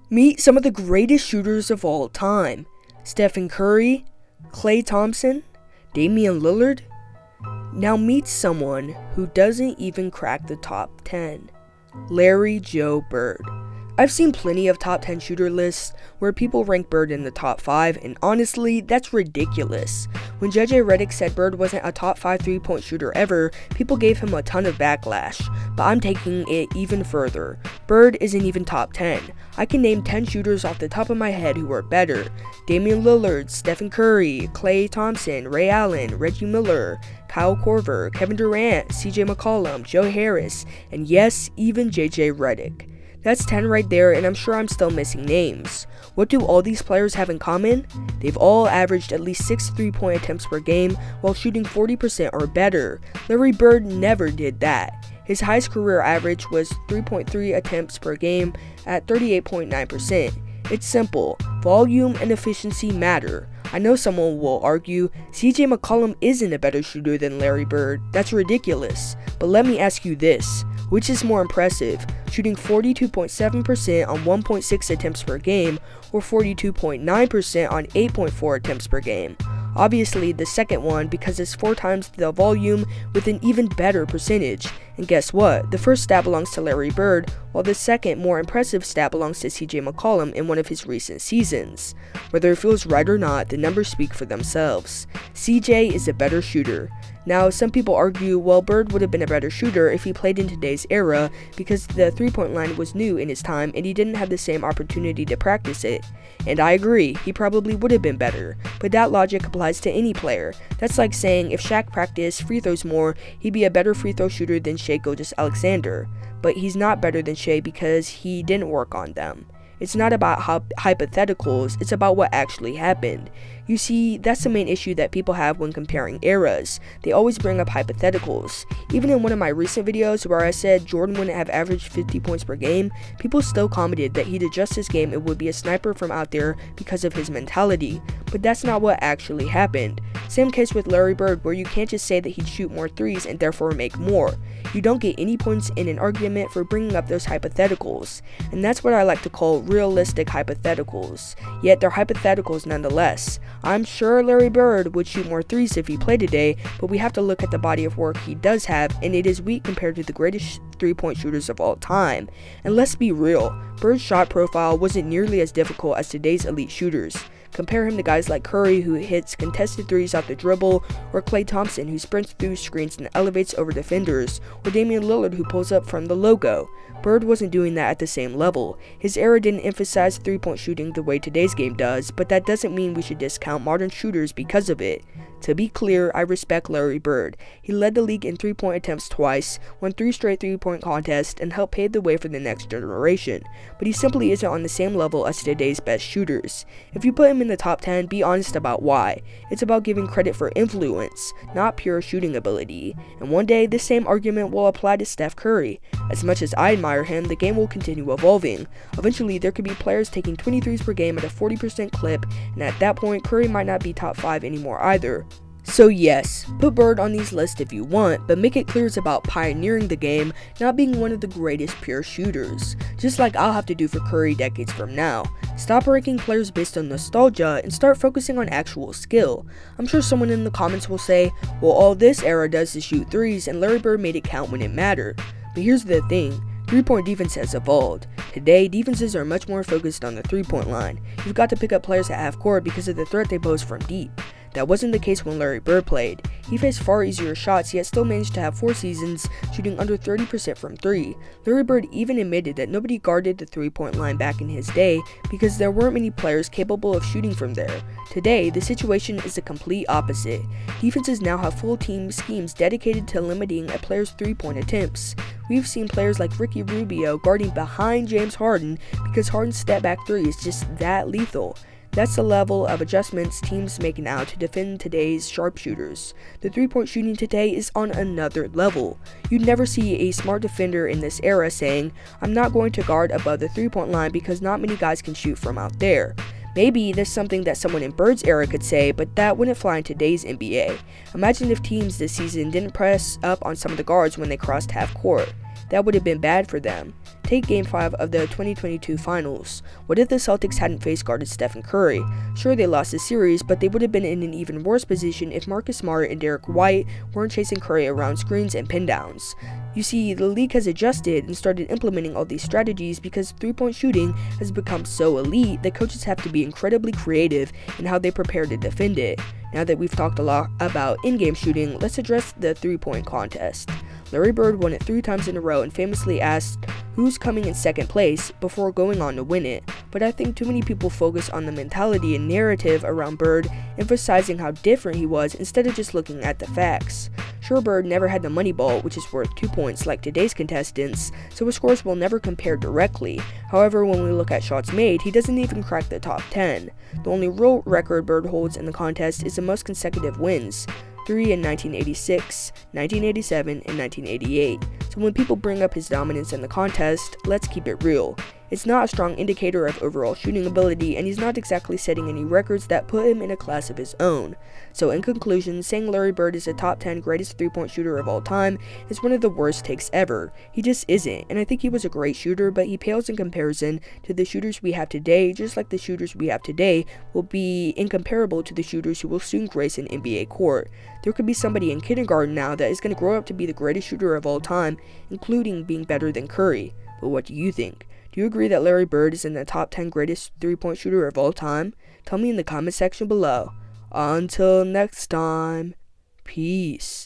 Meet some of the greatest shooters of all time: Stephen Curry, Klay Thompson, Damian Lillard. Now meet someone who doesn't even crack the top 10, Larry Joe Bird. I've seen plenty of top 10 shooter lists where people rank Bird in the top 5, and honestly, that's ridiculous. When JJ Redick said Bird wasn't a top 5 3-point shooter ever, people gave him a ton of backlash, but I'm taking it even further. Bird isn't even top 10. I can name 10 shooters off the top of my head who are better: Damian Lillard, Stephen Curry, Klay Thompson, Ray Allen, Reggie Miller, Kyle Korver, Kevin Durant, CJ McCollum, Joe Harris, and yes, even JJ Redick. That's 10 right there, and I'm sure I'm still missing names. What do all these players have in common? They've all averaged at least 6 3-point attempts per game while shooting 40% or better. Larry Bird never did that. His highest career average was 3.3 attempts per game at 38.9%. It's simple. Volume and efficiency matter. I know someone will argue, CJ McCollum isn't a better shooter than Larry Bird. That's ridiculous. But let me ask you this. Which is more impressive, shooting 42.7% on 1.6 attempts per game or 42.9% on 8.4 attempts per game? Obviously the second one, because it's 4 times the volume with an even better percentage. And guess what? The first stat belongs to Larry Bird, while the second, more impressive stat belongs to CJ McCollum in one of his recent seasons. Whether it feels right or not, the numbers speak for themselves. CJ is a better shooter. Now, some people argue, well, Bird would have been a better shooter if he played in today's era because the 3-point line was new in his time and he didn't have the same opportunity to practice it. And I agree, he probably would have been better, but that logic applies to any player. That's like saying if Shaq practiced free throws more, he'd be a better free throw shooter than Shai Gilgeous-Alexander. But he's not better than Shai because he didn't work on them. It's not about hypotheticals, it's about what actually happened. You see, that's the main issue that people have when comparing eras. They always bring up hypotheticals. Even in one of my recent videos where I said Jordan wouldn't have averaged 50 points per game, people still commented that he'd adjust his game and would be a sniper from out there because of his mentality. But that's not what actually happened. Same case with Larry Bird, where you can't just say that he'd shoot more threes and therefore make more. You don't get any points in an argument for bringing up those hypotheticals. And that's what I like to call realistic hypotheticals. Yet they're hypotheticals nonetheless. I'm sure Larry Bird would shoot more threes if he played today, but we have to look at the body of work he does have, and it is weak compared to the greatest 3-point shooters of all time. And let's be real, Bird's shot profile wasn't nearly as difficult as today's elite shooters. Compare him to guys like Curry, who hits contested threes off the dribble, or Klay Thompson, who sprints through screens and elevates over defenders, or Damian Lillard, who pulls up from the logo. Bird wasn't doing that at the same level. His era didn't emphasize 3-point shooting the way today's game does, but that doesn't mean we should discount modern shooters because of it. To be clear, I respect Larry Bird. He led the league in 3-point attempts twice, won 3 straight 3-point contests, and helped pave the way for the next generation. But he simply isn't on the same level as today's best shooters. If you put him in the top 10, be honest about why. It's about giving credit for influence, not pure shooting ability. And one day, this same argument will apply to Steph Curry. As much as I admire him, the game will continue evolving. Eventually, there could be players taking 23s per game at a 40% clip, and at that point, Curry might not be top 5 anymore either. So yes, put Bird on these lists if you want, but make it clear it's about pioneering the game, not being one of the greatest pure shooters. Just like I'll have to do for Curry decades from now. Stop ranking players based on nostalgia and start focusing on actual skill. I'm sure someone in the comments will say, well, all this era does is shoot threes and Larry Bird made it count when it mattered. But here's the thing. 3-point defense has evolved. Today, defenses are much more focused on the 3-point line. You've got to pick up players at half court because of the threat they pose from deep. That wasn't the case when Larry Bird played. He faced far easier shots, yet still managed to have 4 seasons shooting under 30% from 3. Larry Bird even admitted that nobody guarded the 3-point line back in his day because there weren't many players capable of shooting from there. Today, the situation is the complete opposite. Defenses now have full team schemes dedicated to limiting a player's 3-point attempts. We've seen players like Ricky Rubio guarding behind James Harden because Harden's step back 3 is just that lethal. That's the level of adjustments teams make now to defend today's sharpshooters. The 3-point shooting today is on another level. You'd never see a smart defender in this era saying, I'm not going to guard above the 3-point line because not many guys can shoot from out there. Maybe there's something that someone in Bird's era could say, but that wouldn't fly in today's NBA. Imagine if teams this season didn't press up on some of the guards when they crossed half court. that would have been bad for them. Take Game 5 of the 2022 Finals. What if the Celtics hadn't face guarded Stephen Curry? Sure, they lost the series, but they would have been in an even worse position if Marcus Smart and Derek White weren't chasing Curry around screens and pin downs. You see, the league has adjusted and started implementing all these strategies because three-point shooting has become so elite that coaches have to be incredibly creative in how they prepare to defend it. Now that we've talked a lot about in-game shooting, let's address the three-point contest. Larry Bird won it 3 times in a row and famously asked who's coming in second place before going on to win it. But I think too many people focus on the mentality and narrative around Bird, emphasizing how different he was instead of just looking at the facts. Sure, Bird never had the money ball, which is worth 2 points like today's contestants, so his scores will never compare directly. However, when we look at shots made, he doesn't even crack the top 10. The only real record Bird holds in the contest is the most consecutive wins. 3 in 1986, 1987, and 1988. So when people bring up his dominance in the contest, let's keep it real. It's not a strong indicator of overall shooting ability, and he's not exactly setting any records that put him in a class of his own. So in conclusion, saying Larry Bird is a top 10 greatest three-point shooter of all time is one of the worst takes ever. He just isn't, and I think he was a great shooter, but he pales in comparison to the shooters we have today, just like the shooters we have today will be incomparable to the shooters who will soon grace an NBA court. There could be somebody in kindergarten now that is going to grow up to be the greatest shooter of all time, including being better than Curry. But what do you think? Do you agree that Larry Bird is in the top 10 greatest three-point shooter of all time? Tell me in the comment section below. Until next time, peace.